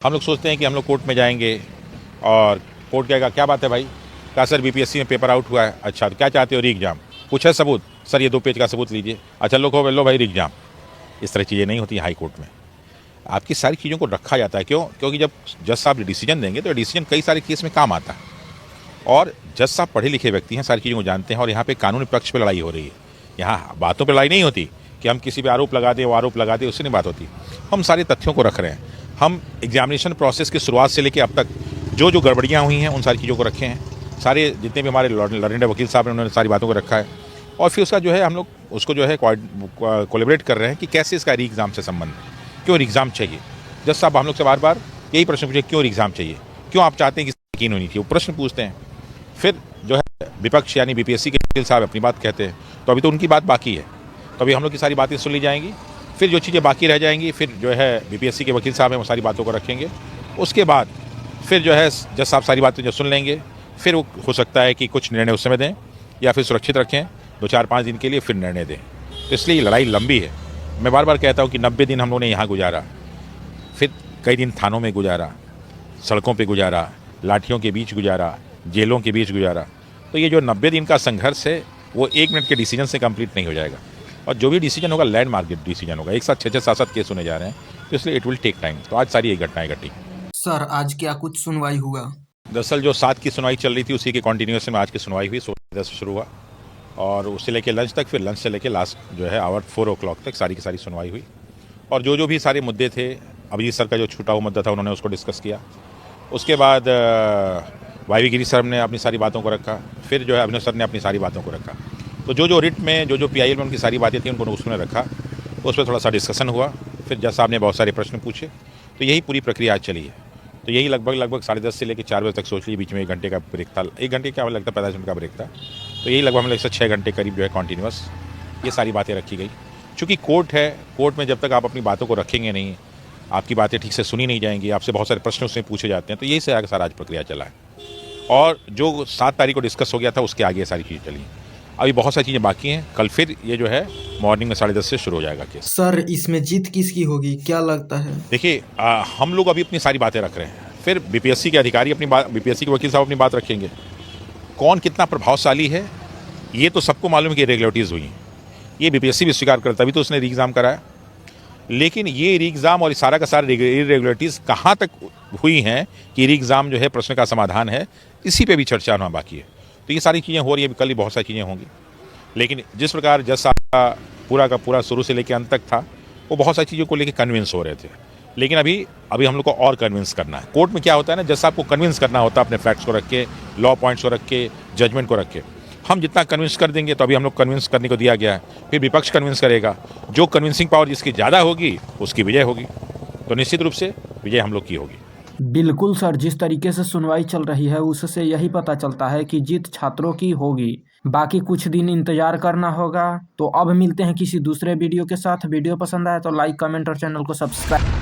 हम लोग सोचते हैं कि हम लोग कोर्ट में जाएंगे और कोर्ट कहेगा क्या बात है भाई, कहा सर बीपीएससी में पेपर आउट हुआ है। अच्छा तो क्या चाहते हो, री एग्जाम। कुछ है सबूत, सर ये 2 पेज का सबूत लीजिए। अच्छा लो भाई री एग्जाम। इस तरह चीज़ें नहीं होती हाई कोर्ट में। आपकी सारी चीज़ों को रखा जाता है। क्यों? क्योंकि जब जज साहब डिसीजन देंगे तो डिसीजन कई सारे केस में काम आता है और जज साहब पढ़े लिखे व्यक्ति हैं, सारी चीज़ों को जानते हैं। और यहाँ पे कानूनी पक्ष पे लड़ाई हो रही है। यहाँ बातों पे लड़ाई नहीं होती कि हम किसी पे आरोप लगा दें, वो आरोप लगा दें, उससे नहीं बात होती। हम सारे तथ्यों को रख रहे हैं। हम एग्जामिनेशन प्रोसेस की शुरुआत से लेकर अब तक जो जो गड़बड़ियाँ हुई हैं उन सारी चीज़ों को रखे हैं। सारे जितने भी हमारे लर्नेड वकील साहब ने उन्होंने सारी बातों को रखा है। और फिर उसका जो है हम लोग उसको जो है कोलैबोरेट कर रहे हैं कि कैसे इसका री एग्ज़ाम से संबंध है, क्यों री एग्ज़ाम चाहिए। जज साहब हम लोग से बार बार यही प्रश्न पूछे, क्यों री एग्ज़ाम चाहिए, क्यों आप चाहते हैं कि यकीन होनी चाहिए, वो प्रश्न पूछते हैं। फिर जो है विपक्ष यानी बीपीएससी के वकील साहब अपनी बात कहते हैं, तो अभी तो उनकी बात बाकी है, तो अभी हम लोग की सारी बातें सुन ली जाएंगी। फिर जो चीज़ें बाकी रह जाएंगी फिर जो है बीपीएससी के वकील साहब हैं वो सारी बातों को रखेंगे। उसके बाद फिर जो है जज साहब सारी बातें जो सुन लेंगे, फिर वो हो सकता है कि कुछ निर्णय उस समय दें या फिर सुरक्षित रखें 2-4-5 दिन के लिए, फिर निर्णय दें। तो इसलिए ये लड़ाई लंबी है। मैं बार बार कहता हूँ कि 90 दिन हम लोगों ने यहाँ गुजारा, फिर कई दिन थानों में गुजारा, सड़कों पे गुजारा, लाठियों के बीच गुजारा, जेलों के बीच गुजारा। तो ये जो 90 दिन का संघर्ष है वो 1 मिनट के डिसीजन से कंप्लीट नहीं हो जाएगा। और जो भी डिसीजन होगा लैंडमार्क डिसीजन होगा। एक साथ 6-6 7-7 केस होने जा रहे हैं, तो इसलिए इट विल टेक टाइम। तो आज सारी ये घटनाएं घटी। सर आज क्या कुछ सुनवाई हुआ? दरअसल जो 7 की सुनवाई चल रही थी उसी के कंटिन्यूएशन में आज की सुनवाई हुई। 16 से शुरू हुआ और उससे लेके लंच तक, फिर लंच से लेके लास्ट जो है आवर 4 o'clock तक सारी की सारी सुनवाई हुई। और जो भी सारे मुद्दे थे, अभिजीत सर का जो छूटा हुआ मुद्दा था उन्होंने उसको डिस्कस किया। उसके बाद वाई गिरी सर ने अपनी सारी बातों को रखा। फिर जो है अभिनव सर ने अपनी सारी बातों को रखा। तो जो रिट में जो पीआईएल में उनकी सारी बातें थी उनको उसमें रखा, उस पर थोड़ा सा डिस्कशन हुआ। फिर जज साहब ने बहुत सारे प्रश्न पूछे। तो यही पूरी प्रक्रिया आज चली है। तो यही लगभग 10:30 से लेकर 4 बजे तक सोच लीजिए, बीच में 1 घंटे का ब्रेक था। 1 घंटे क्या लगता है 45 मिनट का ब्रेक था। तो यही लगभग हमें लगता है 6 घंटे करीब जो है कॉन्टीन्यूस ये सारी बातें रखी गई। चूँकि कोर्ट है, कोर्ट में जब तक आप अपनी बातों को रखेंगे नहीं, आपकी बातें ठीक से सुनी नहीं जाएंगी, आपसे बहुत सारे प्रश्न उसमें पूछे जाते हैं। तो यही से आगे सारा आज प्रक्रिया चला है। और जो 7 तारीख को डिस्कस हो गया था उसके आगे सारी चीज़ें चली। अभी बहुत सारी चीज़ें बाकी हैं। कल फिर ये जो है मॉर्निंग में 10:30 से शुरू हो जाएगा केस। सर इसमें जीत किसकी होगी क्या लगता है? देखिए हम लोग अभी अपनी सारी बातें रख रहे हैं, फिर बीपीएससी के अधिकारी अपनी बात, बीपीएससी के वकील साहब अपनी बात रखेंगे। कौन कितना प्रभावशाली है ये तो सबको मालूम है कि इरेगुलरिटीज़ हुई हैं, ये बीपीएससी भी स्वीकार करता, तभी तो उसने री एग्ज़ाम कराया। लेकिन ये री एग्ज़ाम और सारा का सारा इरेगुलरिटीज़ कहाँ तक हुई हैं कि री एग्ज़ाम जो है प्रश्न का समाधान है, इसी पे भी चर्चा होना बाकी है। तो ये सारी चीज़ें हो रही है, कल ही बहुत सारी चीज़ें होंगी। लेकिन जिस प्रकार जज साहब का पूरा शुरू से लेकर अंत तक था, वो बहुत सारी चीज़ों को लेकर कन्विंस हो रहे थे। लेकिन अभी हम लोग को और कन्विंस करना है। कोर्ट में क्या होता है ना, जज साहब को कन्विंस करना होता है अपने फैक्ट्स को रख के, लॉ पॉइंट्स को रख के, जजमेंट को रख के। हम जितना कन्विंस कर देंगे तो अभी हम लोग कन्विंस करने को दिया गया है, फिर विपक्ष कन्विंस करेगा। जो कन्विंसिंग पावर जिसकी ज़्यादा होगी उसकी विजय होगी। तो निश्चित रूप से विजय हम लोग की होगी। बिल्कुल सर, जिस तरीके से सुनवाई चल रही है उससे यही पता चलता है कि जीत छात्रों की होगी। बाकी कुछ दिन इंतजार करना होगा। तो अब मिलते हैं किसी दूसरे वीडियो के साथ। वीडियो पसंद आया तो लाइक, कमेंट और चैनल को सब्सक्राइब